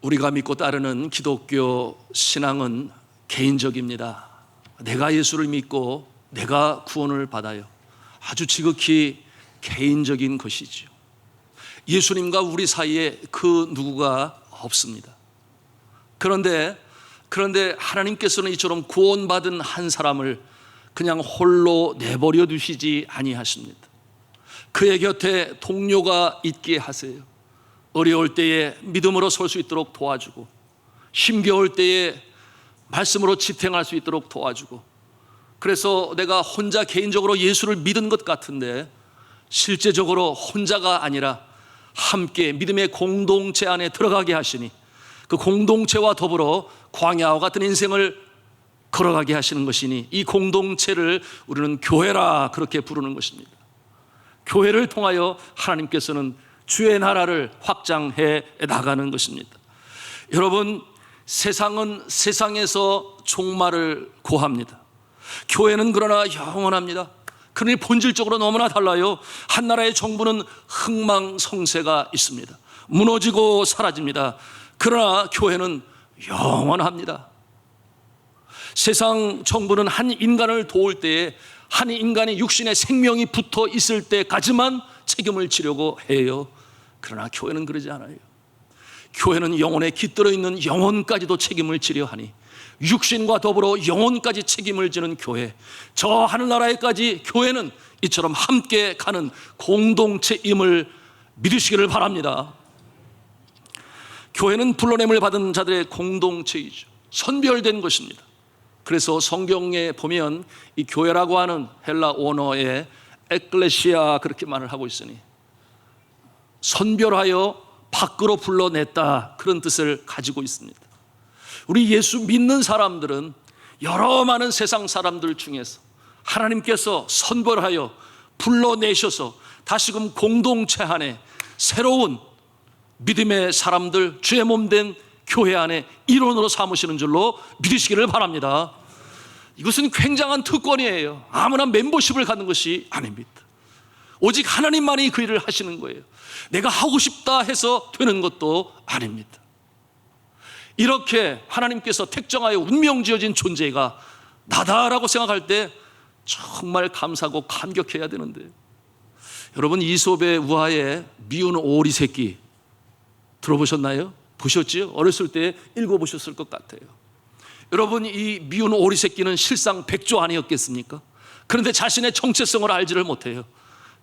우리가 믿고 따르는 기독교 신앙은 개인적입니다. 내가 예수를 믿고 내가 구원을 받아요. 아주 지극히 개인적인 것이죠. 예수님과 우리 사이에 그 누구가 없습니다. 그런데 하나님께서는 이처럼 구원받은 한 사람을 그냥 홀로 내버려 두시지 아니하십니다. 그의 곁에 동료가 있게 하세요. 어려울 때에 믿음으로 설 수 있도록 도와주고, 힘겨울 때에 말씀으로 지탱할 수 있도록 도와주고, 그래서 내가 혼자 개인적으로 예수를 믿은 것 같은데 실제적으로 혼자가 아니라 함께 믿음의 공동체 안에 들어가게 하시니, 그 공동체와 더불어 광야와 같은 인생을 걸어가게 하시는 것이니, 이 공동체를 우리는 교회라 그렇게 부르는 것입니다. 교회를 통하여 하나님께서는 주의 나라를 확장해 나가는 것입니다. 여러분, 세상은 세상에서 종말을 고합니다. 교회는 그러나 영원합니다. 그러니 본질적으로 너무나 달라요. 한 나라의 정부는 흥망성쇠가 있습니다. 무너지고 사라집니다. 그러나 교회는 영원합니다. 세상 정부는 한 인간을 도울 때에 한 인간이 육신의 생명이 붙어 있을 때까지만 책임을 지려고 해요. 그러나 교회는 그러지 않아요. 교회는 영혼에 깃들어 있는 영혼까지도 책임을 지려 하니, 육신과 더불어 영혼까지 책임을 지는 교회, 저 하늘나라에까지 교회는 이처럼 함께 가는 공동체임을 믿으시기를 바랍니다. 교회는 불러냄을 받은 자들의 공동체이죠. 선별된 것입니다. 그래서 성경에 보면 이 교회라고 하는 헬라 원어에 에클레시아 그렇게 말을 하고 있으니, 선별하여 밖으로 불러냈다, 그런 뜻을 가지고 있습니다. 우리 예수 믿는 사람들은 여러 많은 세상 사람들 중에서 하나님께서 선별하여 불러내셔서 다시금 공동체 안에 새로운 믿음의 사람들, 주의 몸 된 교회 안에 일원으로 삼으시는 줄로 믿으시기를 바랍니다. 이것은 굉장한 특권이에요. 아무나 멤버십을 갖는 것이 아닙니다. 오직 하나님만이 그 일을 하시는 거예요. 내가 하고 싶다 해서 되는 것도 아닙니다. 이렇게 하나님께서 택정하여 운명 지어진 존재가 나다라고 생각할 때 정말 감사하고 감격해야 되는데, 여러분, 이솝의 우화에 미운 오리 새끼 들어보셨나요? 보셨지요? 어렸을 때 읽어보셨을 것 같아요. 여러분, 이 미운 오리 새끼는 실상 백조 아니었겠습니까? 그런데 자신의 정체성을 알지를 못해요.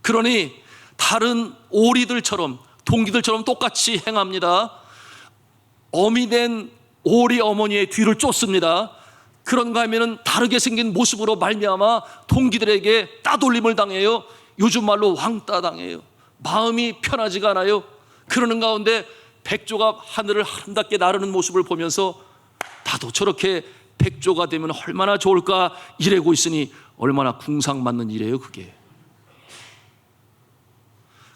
그러니 다른 오리들처럼, 동기들처럼 똑같이 행합니다. 어미 된 오리 어머니의 뒤를 쫓습니다. 그런가 하면 다르게 생긴 모습으로 말미암아 동기들에게 따돌림을 당해요. 요즘 말로 왕따 당해요. 마음이 편하지가 않아요. 그러는 가운데 백조가 하늘을 아름답게 나르는 모습을 보면서 나도 저렇게 백조가 되면 얼마나 좋을까 이러고 있으니, 얼마나 궁상맞는 일이에요 그게.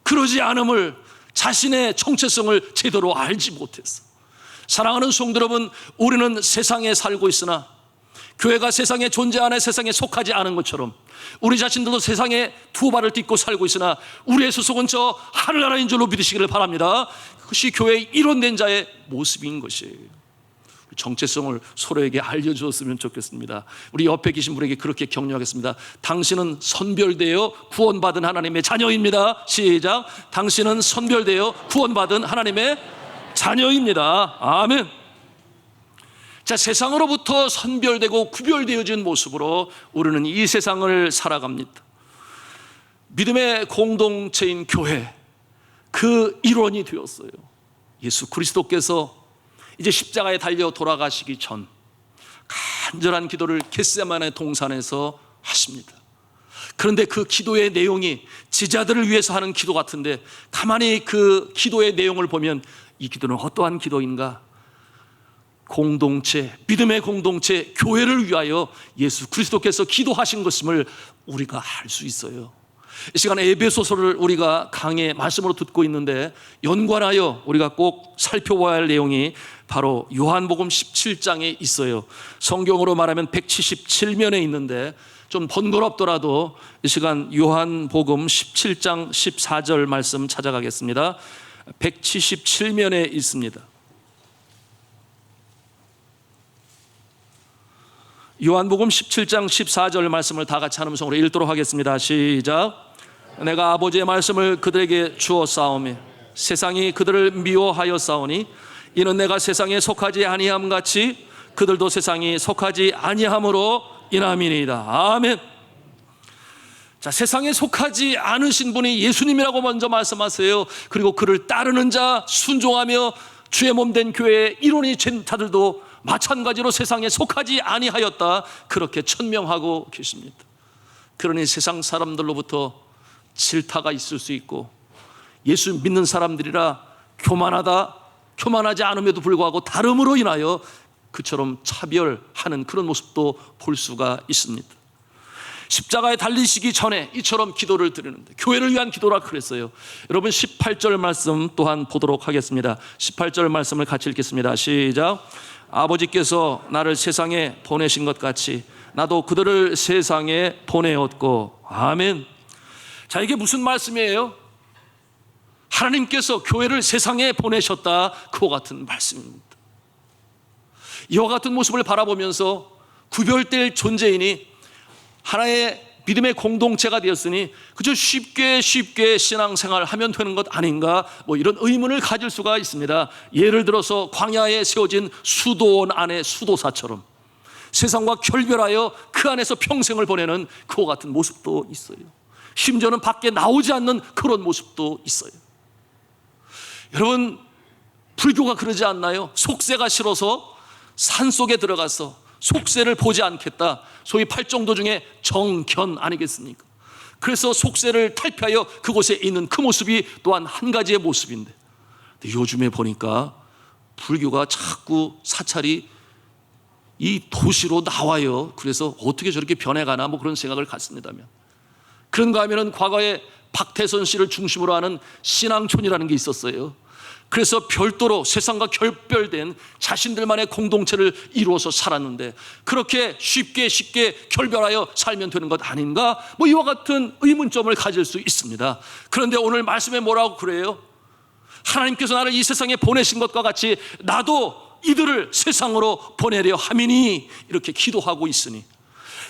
그러지 않음을, 자신의 정체성을 제대로 알지 못했어. 사랑하는 성도 여러분, 우리는 세상에 살고 있으나 교회가 세상에 존재하는, 세상에 속하지 않은 것처럼 우리 자신들도 세상에 두 발을 딛고 살고 있으나 우리의 소속은 저 하늘나라인 줄로 믿으시기를 바랍니다. 그것이 교회의 일원된 자의 모습인 것이에요. 정체성을 서로에게 알려주었으면 좋겠습니다. 우리 옆에 계신 분에게 그렇게 격려하겠습니다. 당신은 선별되어 구원받은 하나님의 자녀입니다. 시작. 당신은 선별되어 구원받은 하나님의 자녀입니다. 아멘. 자, 세상으로부터 선별되고 구별되어진 모습으로 우리는 이 세상을 살아갑니다. 믿음의 공동체인 교회, 그 일원이 되었어요. 예수 그리스도께서 이제 십자가에 달려 돌아가시기 전 간절한 기도를 겟세마네 동산에서 하십니다. 그런데 그 기도의 내용이 제자들을 위해서 하는 기도 같은데, 가만히 그 기도의 내용을 보면 이 기도는 어떠한 기도인가? 공동체, 믿음의 공동체, 교회를 위하여 예수 그리스도께서 기도하신 것임을 우리가 알 수 있어요. 이 시간에 에베소서를 우리가 강의 말씀으로 듣고 있는데, 연관하여 우리가 꼭 살펴봐야 할 내용이 바로 요한복음 17장에 있어요. 성경으로 말하면 177면에 있는데, 좀 번거롭더라도 이 시간 요한복음 17장 14절 말씀 찾아가겠습니다. 177면에 있습니다. 요한복음 17장 14절 말씀을 다 같이 한 음성으로 읽도록 하겠습니다. 시작. 내가 아버지의 말씀을 그들에게 주었사오며 세상이 그들을 미워하였사오니 이는 내가 세상에 속하지 아니함 같이 그들도 세상이 속하지 아니함으로 인함이니이다. 아멘. 자, 세상에 속하지 않으신 분이 예수님이라고 먼저 말씀하세요. 그리고 그를 따르는 자, 순종하며 주의 몸 된 교회의 일원이 된 자들도 마찬가지로 세상에 속하지 아니하였다, 그렇게 천명하고 계십니다. 그러니 세상 사람들로부터 질타가 있을 수 있고, 예수 믿는 사람들이라 교만하지 않음에도 불구하고 다름으로 인하여 그처럼 차별하는 그런 모습도 볼 수가 있습니다. 십자가에 달리시기 전에 이처럼 기도를 드리는데, 교회를 위한 기도라 그랬어요. 여러분 18절 말씀 또한 보도록 하겠습니다. 18절 말씀을 같이 읽겠습니다. 시작. 아버지께서 나를 세상에 보내신 것 같이 나도 그들을 세상에 보내었고. 아멘. 자, 이게 무슨 말씀이에요? 하나님께서 교회를 세상에 보내셨다, 그와 같은 말씀입니다. 이와 같은 모습을 바라보면서 구별될 존재이니 하나의 믿음의 공동체가 되었으니 그저 쉽게 신앙생활 하면 되는 것 아닌가, 이런 의문을 가질 수가 있습니다. 예를 들어서 광야에 세워진 수도원 안의 수도사처럼 세상과 결별하여 그 안에서 평생을 보내는 그와 같은 모습도 있어요. 심지어는 밖에 나오지 않는 그런 모습도 있어요. 여러분, 불교가 그러지 않나요? 속세가 싫어서 산속에 들어가서 속세를 보지 않겠다, 소위 팔정도 중에 정견 아니겠습니까? 그래서 속세를 탈피하여 그곳에 있는 그 모습이 또한 한 가지의 모습인데, 요즘에 보니까 불교가 자꾸 사찰이 이 도시로 나와요. 그래서 어떻게 저렇게 변해가나 그런 생각을 갖습니다면, 그런가 하면은 과거에 박태선 씨를 중심으로 하는 신앙촌이라는 게 있었어요. 그래서 별도로 세상과 결별된 자신들만의 공동체를 이루어서 살았는데, 그렇게 쉽게 결별하여 살면 되는 것 아닌가? 이와 같은 의문점을 가질 수 있습니다. 그런데 오늘 말씀에 뭐라고 그래요? 하나님께서 나를 이 세상에 보내신 것과 같이 나도 이들을 세상으로 보내려 함이니, 이렇게 기도하고 있으니,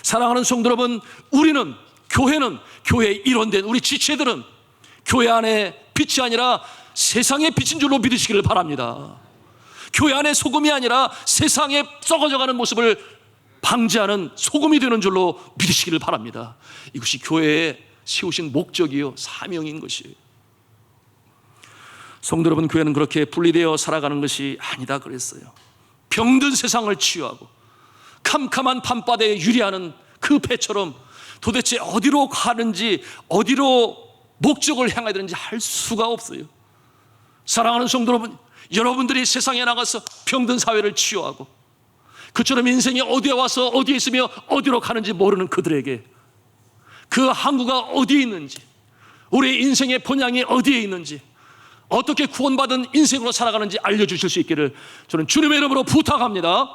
사랑하는 성도 여러분, 교회는 교회의 일원된 우리 지체들은 교회 안에 빛이 아니라 세상의 빛인 줄로 믿으시기를 바랍니다. 교회 안에 소금이 아니라 세상에 썩어져가는 모습을 방지하는 소금이 되는 줄로 믿으시기를 바랍니다. 이것이 교회에 세우신 목적이요 사명인 것이에요. 성도 여러분, 교회는 그렇게 분리되어 살아가는 것이 아니다 그랬어요. 병든 세상을 치유하고 캄캄한 밤바다에 유리하는 그 배처럼 도대체 어디로 가는지, 어디로 목적을 향해야 되는지 할 수가 없어요. 사랑하는 성도 여러분, 여러분들이 세상에 나가서 병든 사회를 치유하고, 그처럼 인생이 어디에 와서 어디에 있으며 어디로 가는지 모르는 그들에게 그 항구가 어디에 있는지, 우리의 인생의 본향이 어디에 있는지, 어떻게 구원받은 인생으로 살아가는지 알려주실 수 있기를 저는 주님의 이름으로 부탁합니다.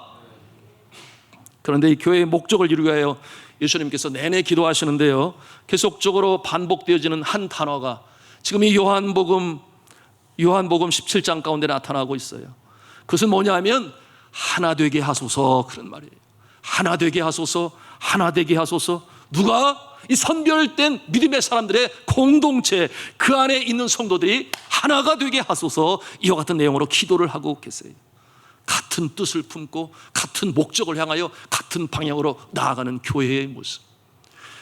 그런데 이 교회의 목적을 이루기 위하여 예수님께서 내내 기도하시는데요, 계속적으로 반복되어지는 한 단어가 지금 이 요한복음 17장 가운데 나타나고 있어요. 그것은 뭐냐 하면 하나 되게 하소서, 그런 말이에요. 하나 되게 하소서, 하나 되게 하소서. 누가? 이 선별된 믿음의 사람들의 공동체, 그 안에 있는 성도들이 하나가 되게 하소서, 이와 같은 내용으로 기도를 하고 계세요. 같은 뜻을 품고 같은 목적을 향하여 같은 방향으로 나아가는 교회의 모습.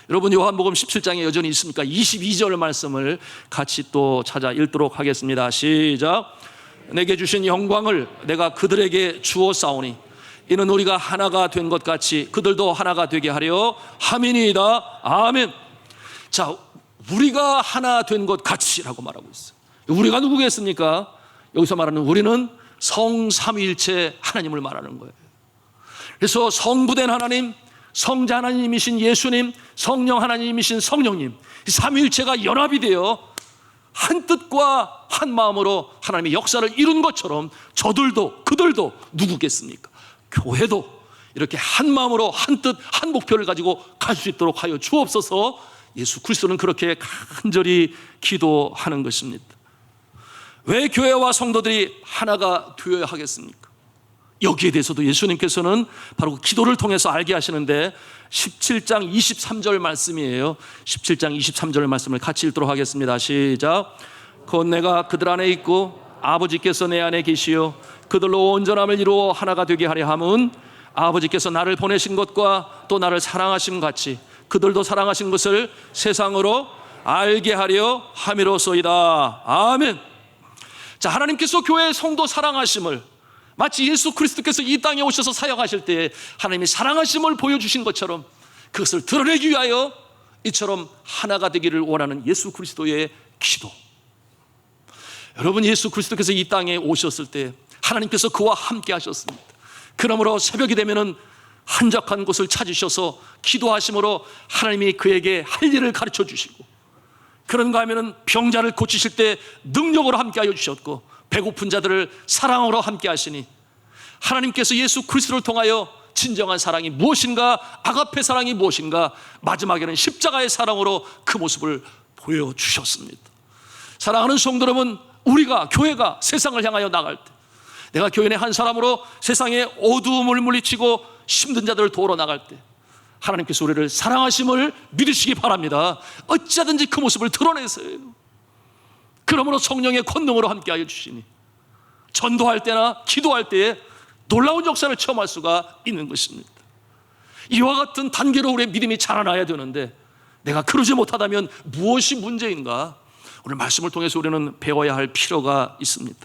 여러분, 요한복음 17장에 여전히 있습니까? 22절 말씀을 같이 또 찾아 읽도록 하겠습니다. 시작. 내게 주신 영광을 내가 그들에게 주었사오니 이는 우리가 하나가 된 것 같이 그들도 하나가 되게 하려 함이니이다. 아멘. 자, 우리가 하나 된 것 같이라고 말하고 있어요. 우리가 누구겠습니까? 여기서 말하는 우리는 성삼위일체 하나님을 말하는 거예요. 그래서 성부된 하나님, 성자 하나님이신 예수님, 성령 하나님이신 성령님, 이 삼위일체가 연합이 되어 한 뜻과 한 마음으로 하나님의 역사를 이룬 것처럼 저들도 그들도 누구겠습니까? 교회도 이렇게 한 마음으로 한 뜻, 한 목표를 가지고 갈 수 있도록 하여 주옵소서. 예수 그리스도는 그렇게 간절히 기도하는 것입니다. 왜 교회와 성도들이 하나가 되어야 하겠습니까? 여기에 대해서도 예수님께서는 바로 그 기도를 통해서 알게 하시는데 17장 23절 말씀이에요. 17장 23절 말씀을 같이 읽도록 하겠습니다. 시작. 곧 내가 그들 안에 있고 아버지께서 내 안에 계시어 그들로 온전함을 이루어 하나가 되게 하려 함은 아버지께서 나를 보내신 것과 또 나를 사랑하심 같이 그들도 사랑하신 것을 세상으로 알게 하려 함이로소이다. 아멘. 자, 하나님께서 교회의 성도 사랑하심을 마치 예수 그리스도께서 이 땅에 오셔서 사역하실 때 하나님이 사랑하심을 보여주신 것처럼 그것을 드러내기 위하여 이처럼 하나가 되기를 원하는 예수 그리스도의 기도. 여러분, 예수 그리스도께서 이 땅에 오셨을 때 하나님께서 그와 함께 하셨습니다. 그러므로 새벽이 되면은 한적한 곳을 찾으셔서 기도하심으로 하나님이 그에게 할 일을 가르쳐 주시고, 그런가 하면은 병자를 고치실 때 능력으로 함께 하여 주셨고, 배고픈 자들을 사랑으로 함께 하시니 하나님께서 예수 그리스도를 통하여 진정한 사랑이 무엇인가, 아가페 사랑이 무엇인가, 마지막에는 십자가의 사랑으로 그 모습을 보여주셨습니다. 사랑하는 성도 여러분, 우리가 교회가 세상을 향하여 나갈 때 내가 교인의 한 사람으로 세상의 어두움을 물리치고 힘든 자들을 도우러 나갈 때 하나님께서 우리를 사랑하심을 믿으시기 바랍니다. 어찌하든지 그 모습을 드러내세요. 그러므로 성령의 권능으로 함께하여 주시니 전도할 때나 기도할 때에 놀라운 역사를 체험할 수가 있는 것입니다. 이와 같은 단계로 우리의 믿음이 자라나야 되는데 내가 그러지 못하다면 무엇이 문제인가? 오늘 말씀을 통해서 우리는 배워야 할 필요가 있습니다.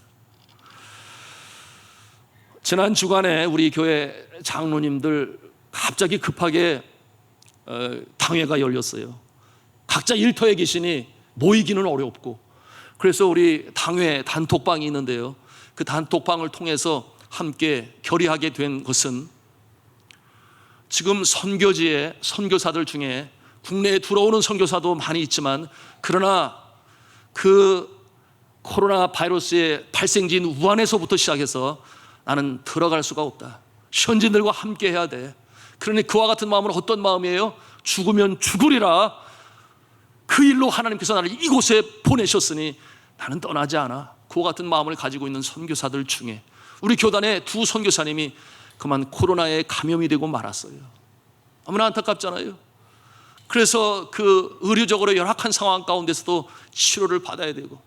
지난 주간에 우리 교회 장로님들 갑자기 급하게 당회가 열렸어요. 각자 일터에 계시니 모이기는 어렵고, 그래서 우리 당회 단톡방이 있는데요, 그 단톡방을 통해서 함께 결의하게 된 것은 지금 선교지에 선교사들 중에 국내에 들어오는 선교사도 많이 있지만, 그러나 그 코로나 바이러스의 발생지인 우한에서부터 시작해서 나는 들어갈 수가 없다, 현지인들과 함께 해야 돼. 그러니 그와 같은 마음은 어떤 마음이에요? 죽으면 죽으리라. 그 일로 하나님께서 나를 이곳에 보내셨으니 나는 떠나지 않아. 그와 같은 마음을 가지고 있는 선교사들 중에 우리 교단의 두 선교사님이 그만 코로나에 감염이 되고 말았어요. 너무나 안타깝잖아요. 그래서 그 의료적으로 열악한 상황 가운데서도 치료를 받아야 되고,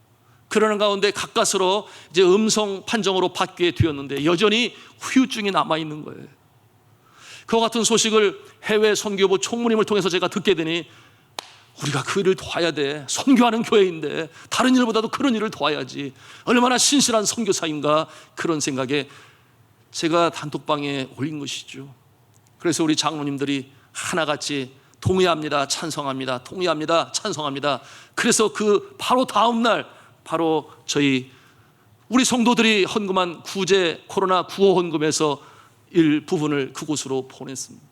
그러는 가운데 가까스로 이제 음성 판정으로 받게 되었는데 여전히 후유증이 남아있는 거예요. 그와 같은 소식을 해외 선교부 총무님을 통해서 제가 듣게 되니 우리가 그 일을 도와야 돼. 선교하는 교회인데 다른 일보다도 그런 일을 도와야지. 얼마나 신실한 선교사인가, 그런 생각에 제가 단톡방에 올린 것이죠. 그래서 우리 장로님들이 하나같이 동의합니다, 찬성합니다, 동의합니다, 찬성합니다. 그래서 그 바로 다음 날 바로 우리 성도들이 헌금한 구제 코로나 구호 헌금에서 일부분을 그곳으로 보냈습니다.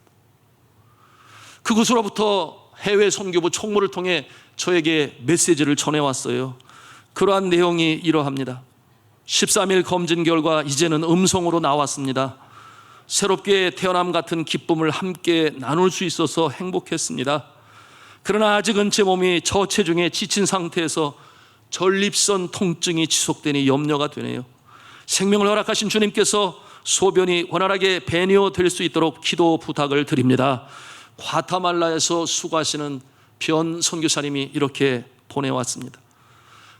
그곳으로부터 해외 선교부 총무를 통해 저에게 메시지를 전해왔어요. 그러한 내용이 이러합니다. 13일 검진 결과 이제는 음성으로 나왔습니다. 새롭게 태어남 같은 기쁨을 함께 나눌 수 있어서 행복했습니다. 그러나 아직은 제 몸이 저체중에 지친 상태에서 전립선 통증이 지속되니 염려가 되네요. 생명을 허락하신 주님께서 소변이 원활하게 배뇨될 수 있도록 기도 부탁을 드립니다. 과타말라에서 수고하시는 변 선교사님이 이렇게 보내왔습니다.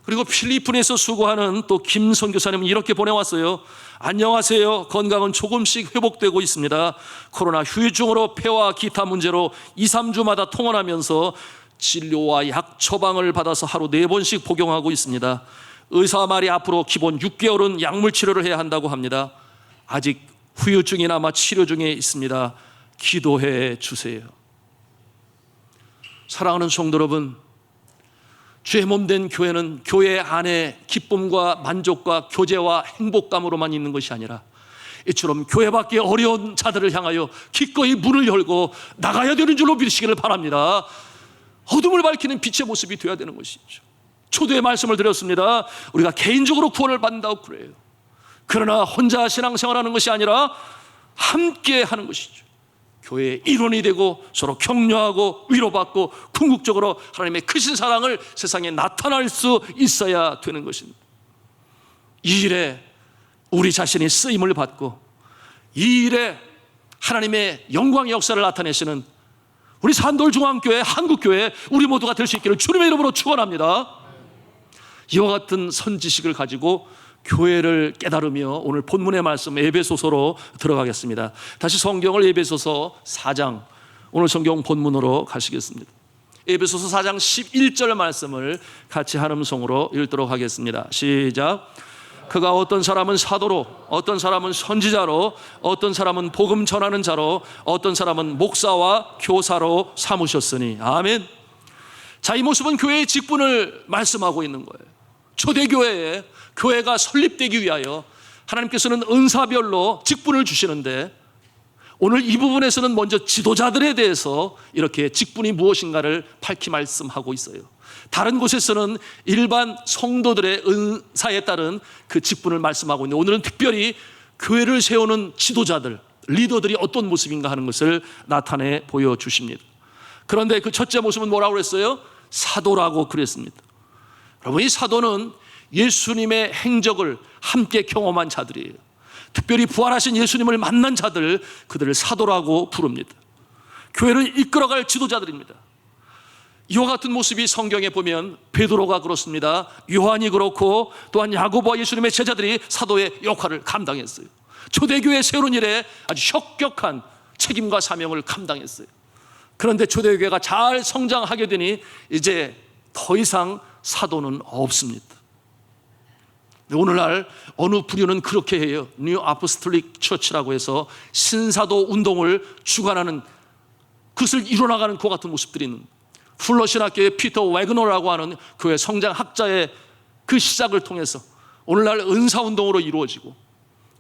그리고 필리핀에서 수고하는 또 김 선교사님은 이렇게 보내왔어요. 안녕하세요. 건강은 조금씩 회복되고 있습니다. 코로나 후유증으로 폐와 기타 문제로 2, 3주마다 통원하면서 진료와 약 처방을 받아서 하루 4번씩 복용하고 있습니다. 의사 말이 앞으로 기본 6개월은 약물 치료를 해야 한다고 합니다. 아직 후유증이 남아 치료 중에 있습니다. 기도해 주세요. 사랑하는 성도 여러분, 주의 몸 된 교회는 교회 안에 기쁨과 만족과 교제와 행복감으로만 있는 것이 아니라 이처럼 교회 밖에 어려운 자들을 향하여 기꺼이 문을 열고 나가야 되는 줄로 믿으시기를 바랍니다. 어둠을 밝히는 빛의 모습이 되어야 되는 것이죠. 초대의 말씀을 드렸습니다. 우리가 개인적으로 구원을 받는다고 그래요. 그러나 혼자 신앙생활하는 것이 아니라 함께 하는 것이죠. 교회의 일원이 되고 서로 격려하고 위로받고 궁극적으로 하나님의 크신 사랑을 세상에 나타날 수 있어야 되는 것입니다. 이 일에 우리 자신이 쓰임을 받고 이 일에 하나님의 영광의 역사를 나타내시는 우리 산돌중앙교회, 한국교회 우리 모두가 될 수 있기를 주님의 이름으로 축원합니다. 이와 같은 선지식을 가지고 교회를 깨달으며 오늘 본문의 말씀 에베소서로 들어가겠습니다. 다시 성경을 에베소서 4장 오늘 성경 본문으로 가시겠습니다. 에베소서 4장 11절 말씀을 같이 한 음성으로 읽도록 하겠습니다. 시작. 그가 어떤 사람은 사도로, 어떤 사람은 선지자로, 어떤 사람은 복음 전하는 자로, 어떤 사람은 목사와 교사로 삼으셨으니. 아멘. 자, 이 모습은 교회의 직분을 말씀하고 있는 거예요. 초대교회에 교회가 설립되기 위하여 하나님께서는 은사별로 직분을 주시는데 오늘 이 부분에서는 먼저 지도자들에 대해서 이렇게 직분이 무엇인가를 밝히 말씀하고 있어요. 다른 곳에서는 일반 성도들의 은사에 따른 그 직분을 말씀하고 있는데 오늘은 특별히 교회를 세우는 지도자들, 리더들이 어떤 모습인가 하는 것을 나타내 보여주십니다. 그런데 그 첫째 모습은 뭐라고 그랬어요? 사도라고 그랬습니다. 여러분, 이 사도는 예수님의 행적을 함께 경험한 자들이에요. 특별히 부활하신 예수님을 만난 자들, 그들을 사도라고 부릅니다. 교회를 이끌어갈 지도자들입니다. 이와 같은 모습이 성경에 보면 베드로가 그렇습니다. 요한이 그렇고 또한 야고보와 예수님의 제자들이 사도의 역할을 감당했어요. 초대교회 세우는 일에 아주 혁혁한 책임과 사명을 감당했어요. 그런데 초대교회가 잘 성장하게 되니 이제 더 이상 사도는 없습니다. 오늘날 어느 부류는 그렇게 해요. 뉴 아포스톨릭 처치라고 해서 신사도 운동을 주관하는, 그것을 이뤄나가는 그 같은 모습들이 있는 플러신학교의 피터 웨그너라고 하는 교회 성장학자의 그 시작을 통해서 오늘날 은사운동으로 이루어지고,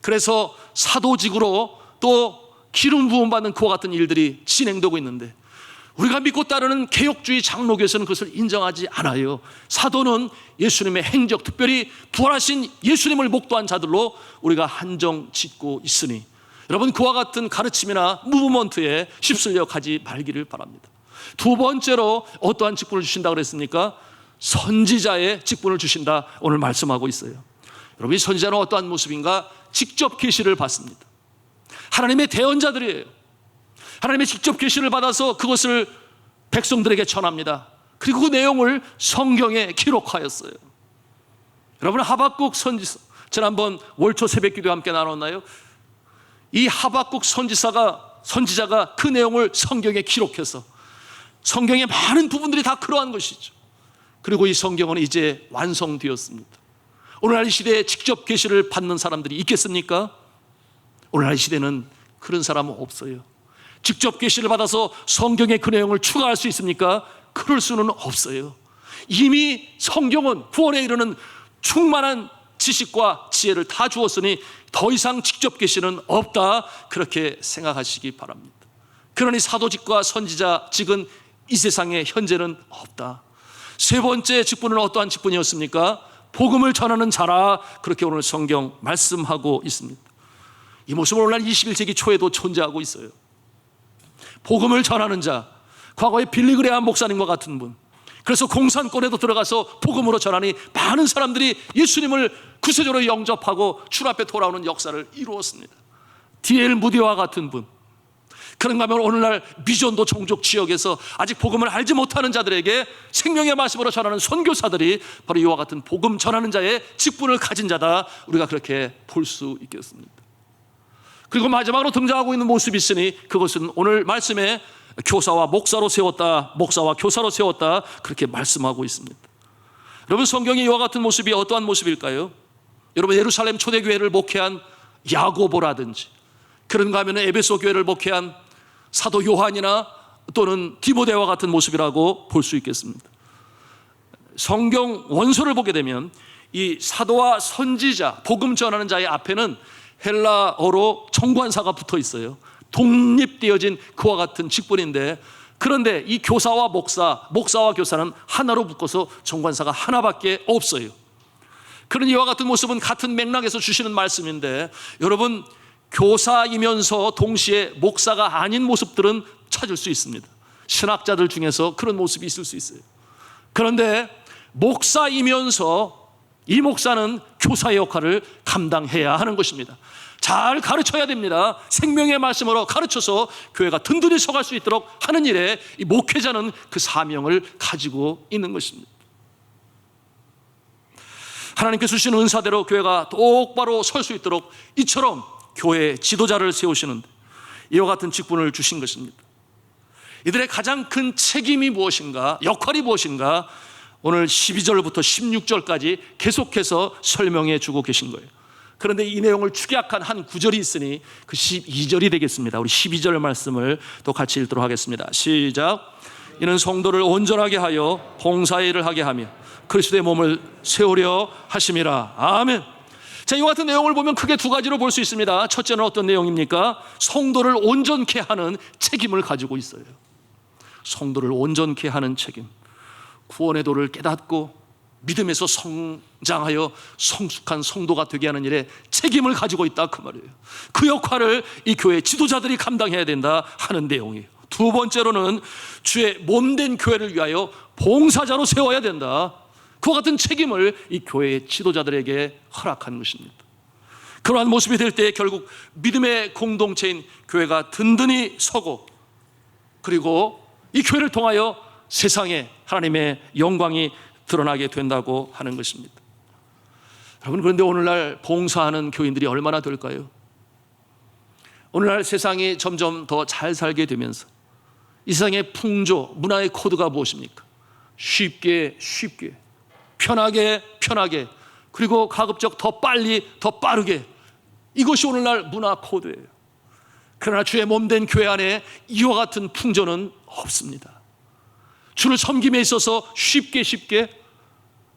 그래서 사도직으로 또 기름 부음 받는 그와 같은 일들이 진행되고 있는데, 우리가 믿고 따르는 개혁주의 장로교에서는 그것을 인정하지 않아요. 사도는 예수님의 행적, 특별히 부활하신 예수님을 목도한 자들로 우리가 한정 짓고 있으니 여러분, 그와 같은 가르침이나 무브먼트에 휩쓸려 가지 말기를 바랍니다. 두 번째로 어떠한 직분을 주신다 그랬습니까? 선지자의 직분을 주신다 오늘 말씀하고 있어요. 여러분, 이 선지자는 어떠한 모습인가? 직접 계시를 받습니다. 하나님의 대언자들이에요. 하나님의 직접 계시를 받아서 그것을 백성들에게 전합니다. 그리고 그 내용을 성경에 기록하였어요. 여러분, 하박국 선지서, 지난번 월초 새벽기도 함께 나눴나요? 이 하박국 선지자가 그 내용을 성경에 기록해서 성경의 많은 부분들이 다 그러한 것이죠. 그리고 이 성경은 이제 완성되었습니다. 오늘날 이 시대에 직접 계시를 받는 사람들이 있겠습니까? 오늘날 이 시대는 그런 사람은 없어요. 직접 계시를 받아서 성경의 그 내용을 추가할 수 있습니까? 그럴 수는 없어요. 이미 성경은 구원에 이르는 충만한 지식과 지혜를 다 주었으니 더 이상 직접 계시는 없다, 그렇게 생각하시기 바랍니다. 그러니 사도직과 선지자직은 이 세상에 현재는 없다. 세 번째 직분은 어떠한 직분이었습니까? 복음을 전하는 자라, 그렇게 오늘 성경 말씀하고 있습니다. 이 모습은 오늘날 21세기 초에도 존재하고 있어요. 복음을 전하는 자, 과거에 빌리그레암 목사님과 같은 분, 그래서 공산권에도 들어가서 복음으로 전하니 많은 사람들이 예수님을 구세주로 영접하고 주 앞에 돌아오는 역사를 이루었습니다. D.L. 무디와 같은 분, 그런가 하면 오늘날 미전도 종족 지역에서 아직 복음을 알지 못하는 자들에게 생명의 말씀으로 전하는 선교사들이 바로 이와 같은 복음 전하는 자의 직분을 가진 자다, 우리가 그렇게 볼 수 있겠습니다. 그리고 마지막으로 등장하고 있는 모습이 있으니 그것은 오늘 말씀에 교사와 목사로 세웠다, 목사와 교사로 세웠다, 그렇게 말씀하고 있습니다. 여러분, 성경이 이와 같은 모습이 어떠한 모습일까요? 여러분, 예루살렘 초대교회를 목회한 야고보라든지, 그런가 하면 에베소 교회를 목회한 사도 요한이나 또는 디모데와 같은 모습이라고 볼 수 있겠습니다. 성경 원서를 보게 되면 이 사도와 선지자, 복음 전하는 자의 앞에는 헬라어로 정관사가 붙어 있어요. 독립되어진 그와 같은 직분인데, 그런데 이 교사와 목사와 교사는 하나로 묶어서 정관사가 하나밖에 없어요. 그런 이와 같은 모습은 같은 맥락에서 주시는 말씀인데, 여러분, 교사이면서 동시에 목사가 아닌 모습들은 찾을 수 있습니다. 신학자들 중에서 그런 모습이 있을 수 있어요. 그런데 목사이면서 이 목사는 교사의 역할을 감당해야 하는 것입니다. 잘 가르쳐야 됩니다. 생명의 말씀으로 가르쳐서 교회가 든든히 서갈 수 있도록 하는 일에 이 목회자는 그 사명을 가지고 있는 것입니다. 하나님께서 주시는 은사대로 교회가 똑바로 설 수 있도록 이처럼 교회의 지도자를 세우시는데 이와 같은 직분을 주신 것입니다. 이들의 가장 큰 책임이 무엇인가, 역할이 무엇인가, 오늘 12절부터 16절까지 계속해서 설명해 주고 계신 거예요. 그런데 이 내용을 축약한 한 구절이 있으니 그 12절이 되겠습니다. 우리 12절 말씀을 또 같이 읽도록 하겠습니다. 시작. 이는 성도를 온전하게 하여 봉사의 일을 하게 하며 그리스도의 몸을 세우려 하심이라. 아멘. 자, 이와 같은 내용을 보면 크게 두 가지로 볼 수 있습니다. 첫째는 어떤 내용입니까? 성도를 온전케 하는 책임을 가지고 있어요. 성도를 온전케 하는 책임. 구원의 도를 깨닫고 믿음에서 성장하여 성숙한 성도가 되게 하는 일에 책임을 가지고 있다, 그 말이에요. 그 역할을 이 교회 지도자들이 감당해야 된다 하는 내용이에요. 두 번째로는 주의 몸된 교회를 위하여 봉사자로 세워야 된다. 그와 같은 책임을 이 교회의 지도자들에게 허락한 것입니다. 그러한 모습이 될 때 결국 믿음의 공동체인 교회가 든든히 서고, 그리고 이 교회를 통하여 세상에 하나님의 영광이 드러나게 된다고 하는 것입니다. 여러분, 그런데 오늘날 봉사하는 교인들이 얼마나 될까요? 오늘날 세상이 점점 더 잘 살게 되면서 이 세상의 풍조, 문화의 코드가 무엇입니까? 쉽게 편하게, 그리고 가급적 더 빨리, 더 빠르게, 이것이 오늘날 문화 코드예요. 그러나 주의 몸된 교회 안에 이와 같은 풍조는 없습니다. 주를 섬김에 있어서 쉽게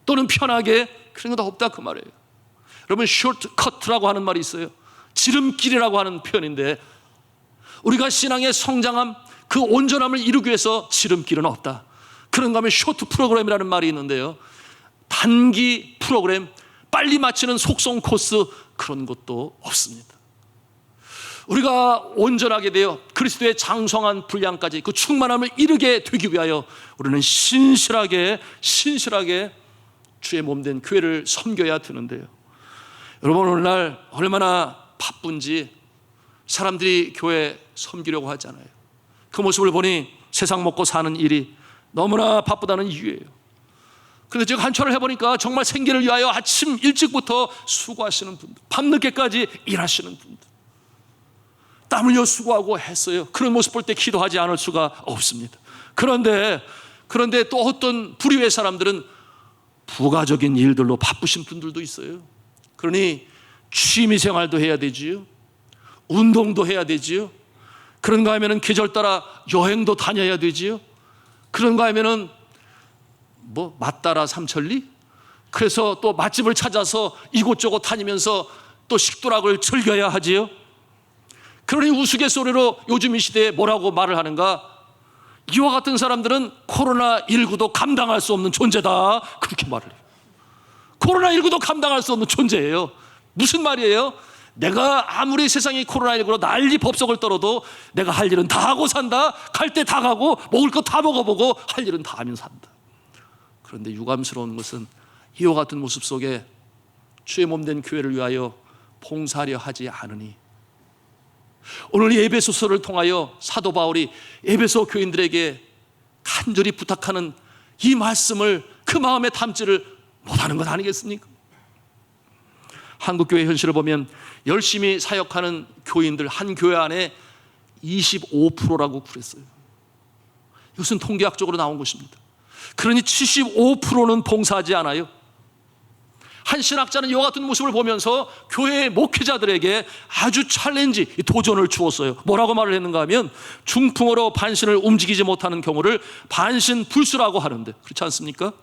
또는 편하게 그런 건 없다, 그 말이에요. 여러분, 쇼트커트라고 하는 말이 있어요. 지름길이라고 하는 표현인데, 우리가 신앙의 성장함, 그 온전함을 이루기 위해서 지름길은 없다. 그런가 하면 쇼트 프로그램이라는 말이 있는데요, 단기 프로그램, 빨리 마치는 속성 코스, 그런 것도 없습니다. 우리가 온전하게 되어 그리스도의 장성한 분량까지 그 충만함을 이루게 되기 위하여 우리는 신실하게 주의 몸된 교회를 섬겨야 되는데요, 여러분, 오늘날 얼마나 바쁜지 사람들이 교회 섬기려고 하잖아요. 그 모습을 보니 세상 먹고 사는 일이 너무나 바쁘다는 이유예요. 그런데 제가 한철을 해보니까 정말 생계를 위하여 아침 일찍부터 수고하시는 분들, 밤늦게까지 일하시는 분들, 땀 흘려 수고하고 했어요. 그런 모습 볼 때 기도하지 않을 수가 없습니다. 그런데 또 어떤 부류의 사람들은 부가적인 일들로 바쁘신 분들도 있어요. 그러니 취미생활도 해야 되지요, 운동도 해야 되지요, 그런가 하면은 계절 따라 여행도 다녀야 되지요, 그런가 하면은 맛따라 삼천리? 그래서 또 맛집을 찾아서 이곳저곳 다니면서 또 식도락을 즐겨야 하지요. 그러니 우스갯소리로 요즘 이 시대에 뭐라고 말을 하는가? 이와 같은 사람들은 코로나19도 감당할 수 없는 존재다, 그렇게 말을 해요. 코로나19도 감당할 수 없는 존재예요. 무슨 말이에요? 내가 아무리 세상이 코로나19로 난리 법석을 떨어도 내가 할 일은 다 하고 산다. 갈 때 다 가고 먹을 거 다 먹어보고 할 일은 다 하면 산다. 그런데 유감스러운 것은 이와 같은 모습 속에 주의 몸된 교회를 위하여 봉사하려 하지 않으니, 오늘 에베소서를 통하여 사도 바울이 에베소 교인들에게 간절히 부탁하는 이 말씀을 그 마음에 담지를 못하는 것 아니겠습니까? 한국교회 현실을 보면 열심히 사역하는 교인들 한 교회 안에 25%라고 그랬어요. 이것은 통계학적으로 나온 것입니다. 그러니 75%는 봉사하지 않아요. 한 신학자는 이와 같은 모습을 보면서 교회의 목회자들에게 아주 챌린지, 도전을 주었어요. 뭐라고 말을 했는가 하면 중풍으로 반신을 움직이지 못하는 경우를 반신불수라고 하는데, 그렇지 않습니까?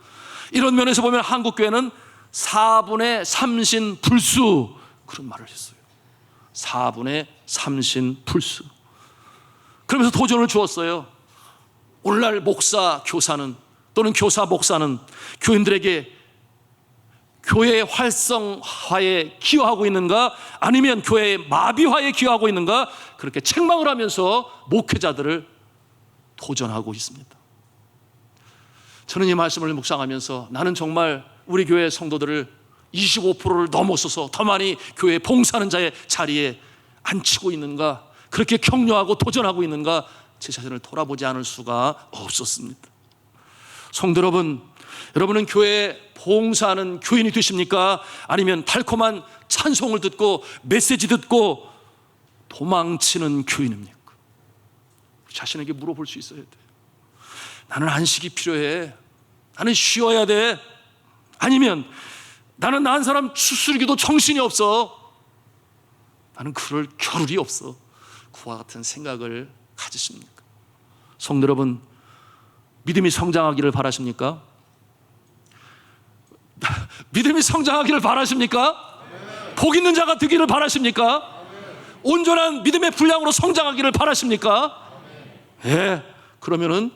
이런 면에서 보면 한국교회는 4분의 3신불수, 그런 말을 했어요. 4분의 3신불수. 그러면서 도전을 주었어요. 오늘날 목사, 교사는, 또는 교사, 목사는 교인들에게 교회의 활성화에 기여하고 있는가, 아니면 교회의 마비화에 기여하고 있는가, 그렇게 책망을 하면서 목회자들을 도전하고 있습니다. 저는 이 말씀을 묵상하면서 나는 정말 우리 교회 성도들을 25%를 넘어서서 더 많이 교회 봉사하는 자의 자리에 앉히고 있는가, 그렇게 격려하고 도전하고 있는가, 제 자신을 돌아보지 않을 수가 없었습니다. 성도 여러분, 여러분은 교회에 봉사하는 교인이 되십니까? 아니면 달콤한 찬송을 듣고 메시지 듣고 도망치는 교인입니까? 자신에게 물어볼 수 있어야 돼요. 나는 안식이 필요해. 나는 쉬어야 돼. 아니면 나는 난 사람 추스르기도 정신이 없어. 나는 그럴 겨를이 없어. 그와 같은 생각을 가지십니까? 성도 여러분, 믿음이 성장하기를 바라십니까? 믿음이 성장하기를 바라십니까? 복 있는 자가 되기를 바라십니까? 온전한 믿음의 분량으로 성장하기를 바라십니까? 예, 그러면은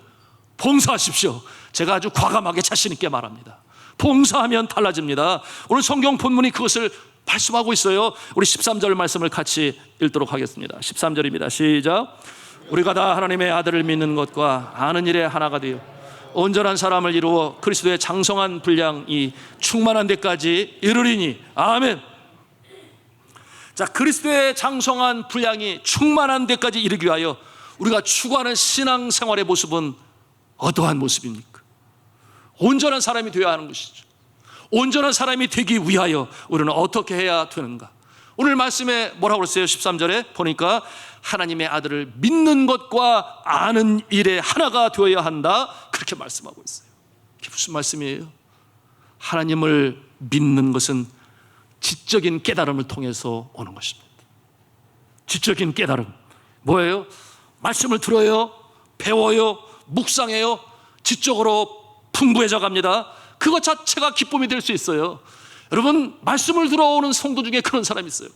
봉사하십시오. 제가 아주 과감하게 자신 있게 말합니다. 봉사하면 달라집니다. 오늘 성경 본문이 그것을 말씀하고 있어요. 우리 13절 말씀을 같이 읽도록 하겠습니다. 13절입니다. 시작. 우리가 다 하나님의 아들을 믿는 것과 아는 일에 하나가 되어 온전한 사람을 이루어 그리스도의 장성한 분량이 충만한 데까지 이르리니. 아멘. 자, 그리스도의 장성한 분량이 충만한 데까지 이르기 위하여 우리가 추구하는 신앙생활의 모습은 어떠한 모습입니까? 온전한 사람이 되어야 하는 것이죠. 온전한 사람이 되기 위하여 우리는 어떻게 해야 되는가? 오늘 말씀에 뭐라고 그랬어요? 13절에 보니까 하나님의 아들을 믿는 것과 아는 일에 하나가 되어야 한다, 그렇게 말씀하고 있어요. 이게 무슨 말씀이에요? 하나님을 믿는 것은 지적인 깨달음을 통해서 오는 것입니다. 지적인 깨달음 뭐예요? 말씀을 들어요, 배워요, 묵상해요, 지적으로 풍부해져 갑니다. 그것 자체가 기쁨이 될 수 있어요. 여러분, 말씀을 들어오는 성도 중에 그런 사람이 있어요.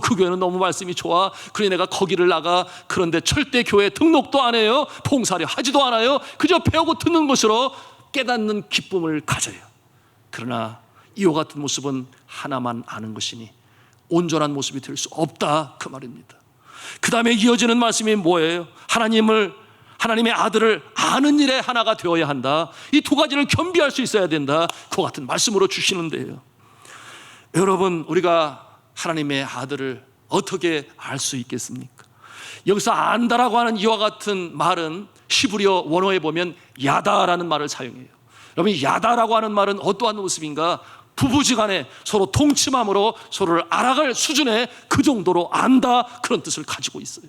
그 교회는 너무 말씀이 좋아. 그러니 내가 거기를 나가. 그런데 절대 교회 등록도 안 해요. 봉사를 하지도 않아요. 그저 배우고 듣는 것으로 깨닫는 기쁨을 가져요. 그러나 이와 같은 모습은 하나만 아는 것이니 온전한 모습이 될 수 없다, 그 말입니다. 그 다음에 이어지는 말씀이 뭐예요? 하나님의 아들을 아는 일에 하나가 되어야 한다. 이 두 가지를 겸비할 수 있어야 된다, 그 같은 말씀으로 주시는데요. 여러분, 우리가 하나님의 아들을 어떻게 알 수 있겠습니까? 여기서 안다라고 하는 이와 같은 말은 히브리어 원어에 보면 야다라는 말을 사용해요. 여러분, 야다라고 하는 말은 어떠한 모습인가? 부부지간에 서로 동침함으로 서로를 알아갈 수준의 그 정도로 안다, 그런 뜻을 가지고 있어요.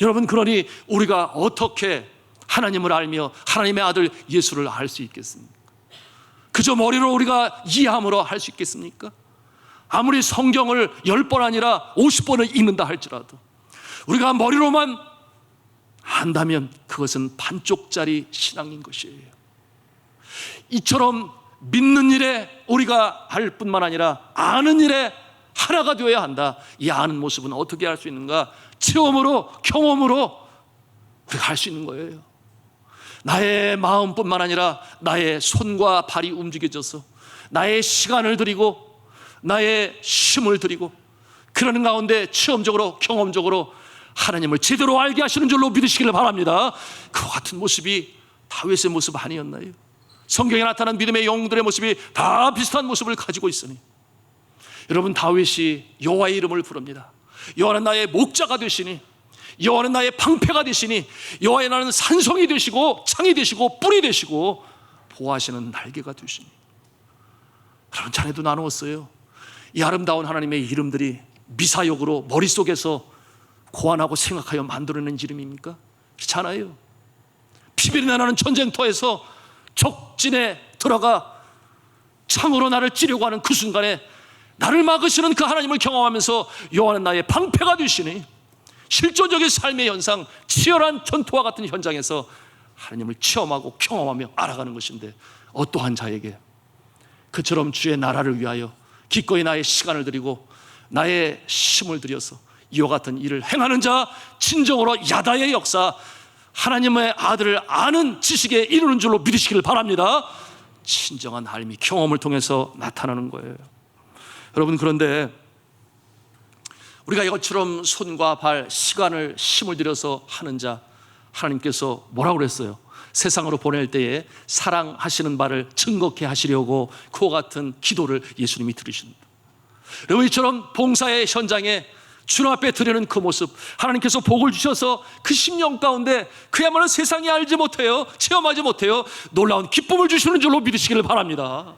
여러분, 그러니 우리가 어떻게 하나님을 알며 하나님의 아들 예수를 알 수 있겠습니까? 그저 머리로 우리가 이해함으로 할 수 있겠습니까? 아무리 성경을 10번 아니라 50번을 읽는다 할지라도 우리가 머리로만 안다면 그것은 반쪽짜리 신앙인 것이에요. 이처럼 믿는 일에 우리가 알 뿐만 아니라 아는 일에 하나가 되어야 한다. 이 아는 모습은 어떻게 할 수 있는가? 체험으로, 경험으로 우리가 할 수 있는 거예요. 나의 마음뿐만 아니라 나의 손과 발이 움직여져서 나의 시간을 들이고 나의 힘을 들이고 그러는 가운데 체험적으로, 경험적으로 하나님을 제대로 알게 하시는 줄로 믿으시기를 바랍니다. 그와 같은 모습이 다윗의 모습 아니었나요? 성경에 나타난 믿음의 영웅들의 모습이 다 비슷한 모습을 가지고 있으니, 여러분, 다윗이 여호와의 이름을 부릅니다. 여호와는 나의 목자가 되시니, 여호와는 나의 방패가 되시니, 여호와의 나는 산성이 되시고 창이 되시고 뿔이 되시고 보호하시는 날개가 되시니. 여러분, 자네도 나누었어요. 이 아름다운 하나님의 이름들이 미사역으로 머릿속에서 고안하고 생각하여 만들어낸 이름입니까? 그렇지 않아요. 피비린내 나는 전쟁터에서 적진에 들어가 창으로 나를 찌려고 하는 그 순간에 나를 막으시는 그 하나님을 경험하면서 여호와는 나의 방패가 되시니, 실존적인 삶의 현상, 치열한 전투와 같은 현장에서 하나님을 체험하고 경험하며 알아가는 것인데, 어떠한 자에게 그처럼 주의 나라를 위하여 기꺼이 나의 시간을 드리고 나의 힘을 들여서 이와 같은 일을 행하는 자, 진정으로 야다의 역사, 하나님의 아들을 아는 지식에 이르는 줄로 믿으시기를 바랍니다. 진정한 삶이 경험을 통해서 나타나는 거예요. 여러분, 그런데 우리가 이것처럼 손과 발, 시간을 힘을 들여서 하는 자, 하나님께서 뭐라고 그랬어요? 세상으로 보낼 때에 사랑하시는 바를 증거케 하시려고 그와 같은 기도를 예수님이 들으십니다. 여러분, 이처럼 봉사의 현장에 주님 앞에 드리는 그 모습, 하나님께서 복을 주셔서 그 10년 가운데 그야말로 세상이 알지 못해요, 체험하지 못해요, 놀라운 기쁨을 주시는 줄로 믿으시기를 바랍니다.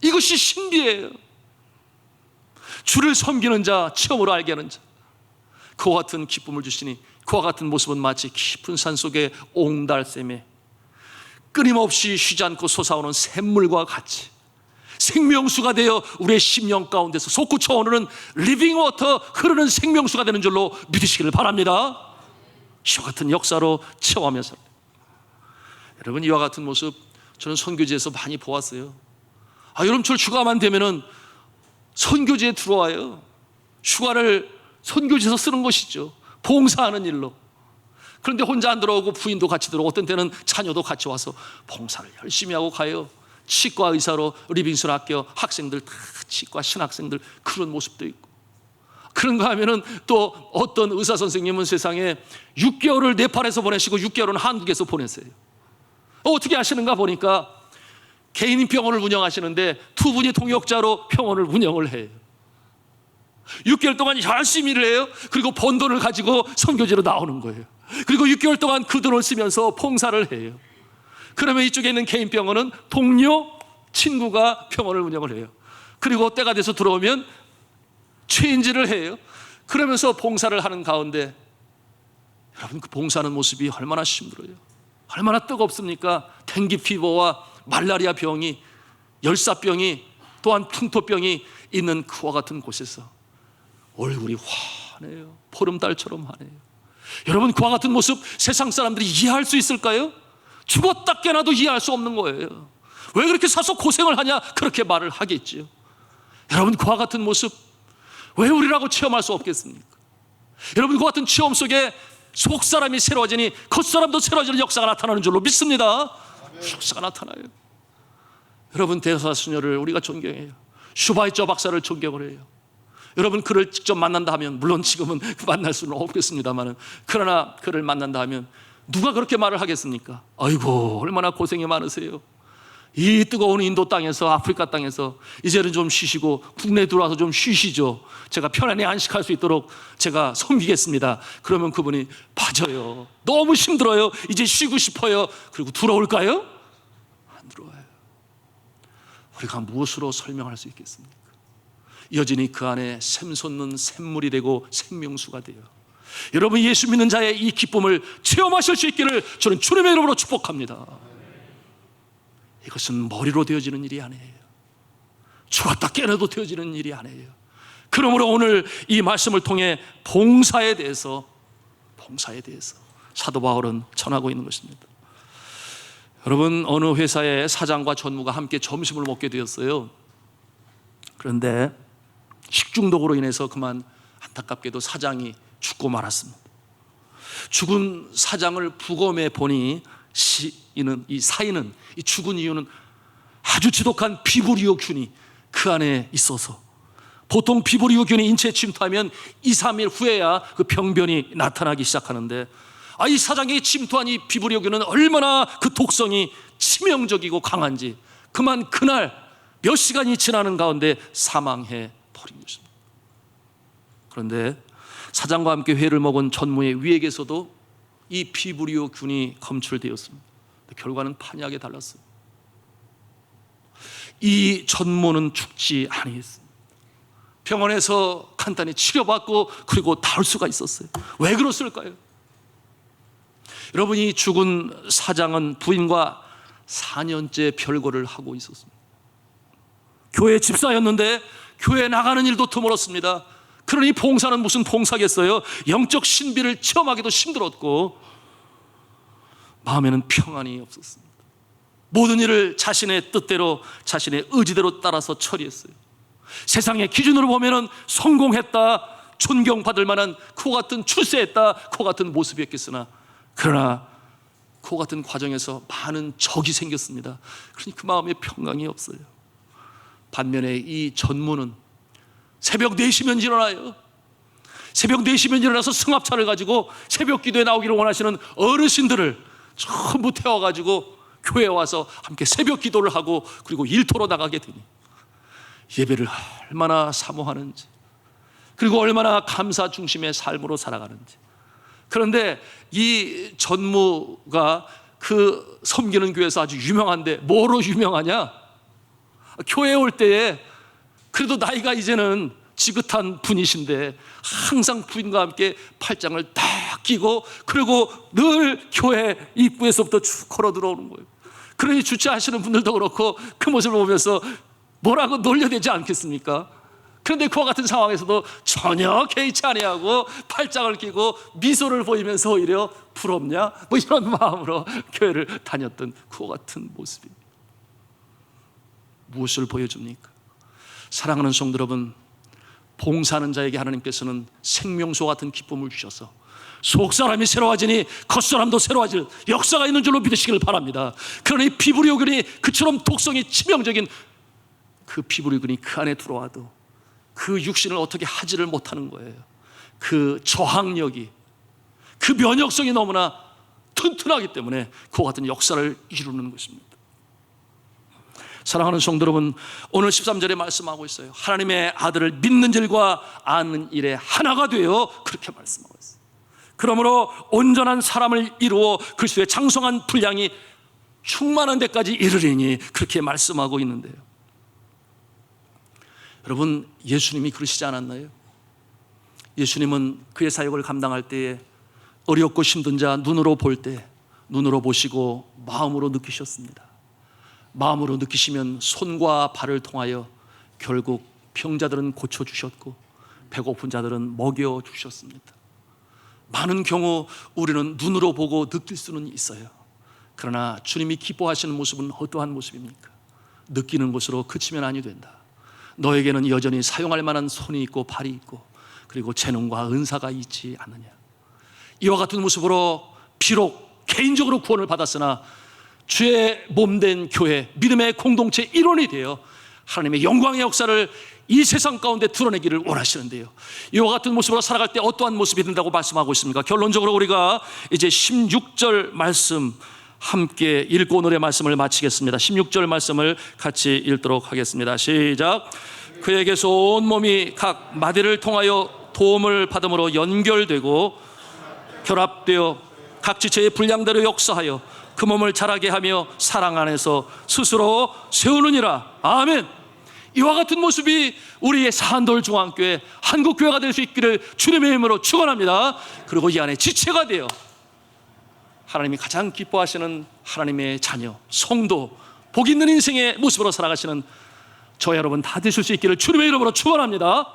이것이 신비예요. 주를 섬기는 자, 체험으로 알게 하는 자, 그와 같은 기쁨을 주시니 그와 같은 모습은 마치 깊은 산속의 옹달샘에 끊임없이 쉬지 않고 솟아오는 샘물과 같이 생명수가 되어 우리의 심령 가운데서 솟구쳐 오르는 리빙 워터, 흐르는 생명수가 되는 줄로 믿으시기를 바랍니다. 이와 같은 역사로 체험하면서, 여러분, 이와 같은 모습 저는 선교지에서 많이 보았어요. 여름철 휴가만 되면은 선교지에 들어와요. 휴가를 선교지에서 쓰는 것이죠, 봉사하는 일로. 그런데 혼자 안 들어오고 부인도 같이 들어오고 어떤 때는 자녀도 같이 와서 봉사를 열심히 하고 가요. 치과 의사로 리빙슨 학교 학생들 다 치과 신학생들, 그런 모습도 있고. 그런가 하면은 또 어떤 의사 선생님은 세상에 6개월을 네팔에서 보내시고 6개월은 한국에서 보내세요. 어떻게 하시는가 보니까 개인 병원을 운영하시는데 두 분이 동역자로 병원을 운영을 해요. 6개월 동안 열심히 일을 해요. 그리고 번 돈을 가지고 선교지로 나오는 거예요. 그리고 6개월 동안 그 돈을 쓰면서 봉사를 해요. 그러면 이쪽에 있는 개인 병원은 동료, 친구가 병원을 운영을 해요. 그리고 때가 돼서 들어오면 체인지를 해요. 그러면서 봉사를 하는 가운데, 여러분, 그 봉사하는 모습이 얼마나 힘들어요, 얼마나 뜨겁습니까? 댕기 피버와 말라리아 병이, 열사병이, 또한 풍토병이 있는 그와 같은 곳에서 얼굴이 환해요. 보름달처럼 환해요. 여러분, 그와 같은 모습 세상 사람들이 이해할 수 있을까요? 죽었다 깨나도 이해할 수 없는 거예요. 왜 그렇게 사서 고생을 하냐, 그렇게 말을 하겠지요. 여러분, 그와 같은 모습 왜 우리라고 체험할 수 없겠습니까? 여러분, 그와 같은 체험 속에 속사람이 새로워지니 겉사람도 새로워지는 역사가 나타나는 줄로 믿습니다. 역사가 나타나요. 여러분, 대사수녀를 우리가 존경해요. 슈바이처 박사를 존경을 해요. 여러분, 그를 직접 만난다 하면, 물론 지금은 만날 수는 없겠습니다만, 그러나 그를 만난다 하면 누가 그렇게 말을 하겠습니까? 아이고, 얼마나 고생이 많으세요. 이 뜨거운 인도 땅에서, 아프리카 땅에서 이제는 좀 쉬시고 국내에 들어와서 좀 쉬시죠. 제가 편안히 안식할 수 있도록 제가 섬기겠습니다. 그러면 그분이 맞아요, 너무 힘들어요, 이제 쉬고 싶어요. 그리고 들어올까요? 안 들어와요. 우리가 무엇으로 설명할 수 있겠습니까? 여전히 그 안에 샘솟는 샘물이 되고 생명수가 돼요. 여러분, 예수 믿는 자의 이 기쁨을 체험하실 수 있기를 저는 주님의 이름으로 축복합니다. 이것은 머리로 되어지는 일이 아니에요. 죽었다 깨어나도 되어지는 일이 아니에요. 그러므로 오늘 이 말씀을 통해 봉사에 대해서 사도 바울은 전하고 있는 것입니다. 여러분, 어느 회사의 사장과 전무가 함께 점심을 먹게 되었어요. 그런데 식중독으로 인해서 그만 안타깝게도 사장이 죽고 말았습니다. 죽은 사장을 부검해 보니 이 사인은, 이 죽은 이유는 아주 지독한 비브리오균이 그 안에 있어서, 보통 비브리오균이 인체에 침투하면 2, 3일 후에야 그 병변이 나타나기 시작하는데, 이 사장에게 침투한 이 비브리오균은 얼마나 그 독성이 치명적이고 강한지 그만 그날 몇 시간이 지나는 가운데 사망해 버린 것입니다. 그런데 사장과 함께 회를 먹은 전무의 위에게서도 이 비브리오균이 검출되었습니다. 결과는 판이하게 달랐어요. 이 전무는 죽지 아니했습니다. 병원에서 간단히 치료받고 그리고 나올 수가 있었어요. 왜 그랬을까요? 여러분, 이 죽은 사장은 부인과 4년째 별거를 하고 있었습니다. 교회 집사였는데 교회 나가는 일도 드물었습니다. 그러니 봉사는 무슨 봉사겠어요? 영적 신비를 체험하기도 힘들었고 마음에는 평안이 없었습니다. 모든 일을 자신의 뜻대로, 자신의 의지대로 따라서 처리했어요. 세상의 기준으로 보면은 성공했다, 존경받을 만한 그와 같은 출세했다, 그와 같은 모습이었겠으나, 그러나 그와 같은 과정에서 많은 적이 생겼습니다. 그러니 그 마음에 평강이 없어요. 반면에 이 전무는 새벽 4시면 일어나요. 새벽 4시면 일어나서 승합차를 가지고 새벽 기도에 나오기를 원하시는 어르신들을 전부 태워가지고 교회에 와서 함께 새벽 기도를 하고 그리고 일터로 나가게 되니 예배를 얼마나 사모하는지, 그리고 얼마나 감사 중심의 삶으로 살아가는지. 그런데 이 전무가 그 섬기는 교회에서 아주 유명한데 뭐로 유명하냐? 교회에 올 때에 그래도 나이가 이제는 지긋한 분이신데 항상 부인과 함께 팔짱을 딱 끼고 그리고 늘 교회 입구에서부터 쭉 걸어 들어오는 거예요. 그러니 주최하시는 분들도 그렇고 그 모습을 보면서 뭐라고 놀려대지 않겠습니까? 그런데 그와 같은 상황에서도 전혀 개의치 아니하고 팔짱을 끼고 미소를 보이면서 오히려 부럽냐? 뭐 이런 마음으로 교회를 다녔던 그와 같은 모습입니다. 무엇을 보여줍니까? 사랑하는 성도 여러분, 봉사하는 자에게 하나님께서는 생명수 같은 기쁨을 주셔서 속사람이 새로워지니 겉사람도 새로워질 역사가 있는 줄로 믿으시길 바랍니다. 그러니 피부류근이 그처럼 독성이 치명적인 그 피부류근이 그 안에 들어와도 그 육신을 어떻게 하지를 못하는 거예요. 그 저항력이, 그 면역성이 너무나 튼튼하기 때문에 그와 같은 역사를 이루는 것입니다. 사랑하는 성도 여러분, 오늘 13절에 말씀하고 있어요. 하나님의 아들을 믿는 일과 아는 일에 하나가 되어 그렇게 말씀하고 있어요. 그러므로 온전한 사람을 이루어 그리스도의 장성한 분량이 충만한 데까지 이르리니 그렇게 말씀하고 있는데요. 여러분, 예수님이 그러시지 않았나요? 예수님은 그의 사역을 감당할 때에 어렵고 힘든 자 눈으로 볼 때 눈으로 보시고 마음으로 느끼셨습니다. 마음으로 느끼시면 손과 발을 통하여 결국 병자들은 고쳐주셨고 배고픈 자들은 먹여주셨습니다. 많은 경우 우리는 눈으로 보고 느낄 수는 있어요. 그러나 주님이 기뻐하시는 모습은 어떠한 모습입니까? 느끼는 것으로 그치면 아니 된다. 너에게는 여전히 사용할 만한 손이 있고 발이 있고 그리고 재능과 은사가 있지 않느냐. 이와 같은 모습으로 비록 개인적으로 구원을 받았으나 주의 몸된 교회, 믿음의 공동체 일원이 되어 하나님의 영광의 역사를 이 세상 가운데 드러내기를 원하시는데요. 이와 같은 모습으로 살아갈 때 어떠한 모습이 된다고 말씀하고 있습니까? 결론적으로 우리가 이제 16절 말씀 함께 읽고 오늘의 말씀을 마치겠습니다. 16절 말씀을 같이 읽도록 하겠습니다. 시작. 그에게서 온몸이 각 마디를 통하여 도움을 받음으로 연결되고 결합되어 각 지체의 분량대로 역사하여 그 몸을 자라게 하며 사랑 안에서 스스로 세우느니라. 아멘. 이와 같은 모습이 우리의 산돌 중앙교회 한국교회가 될 수 있기를 주님의 이름으로 축원합니다. 그리고 이 안에 지체가 되어 하나님이 가장 기뻐하시는 하나님의 자녀, 성도, 복 있는 인생의 모습으로 살아가시는 저 여러분 다 되실 수 있기를 주님의 이름으로 축원합니다.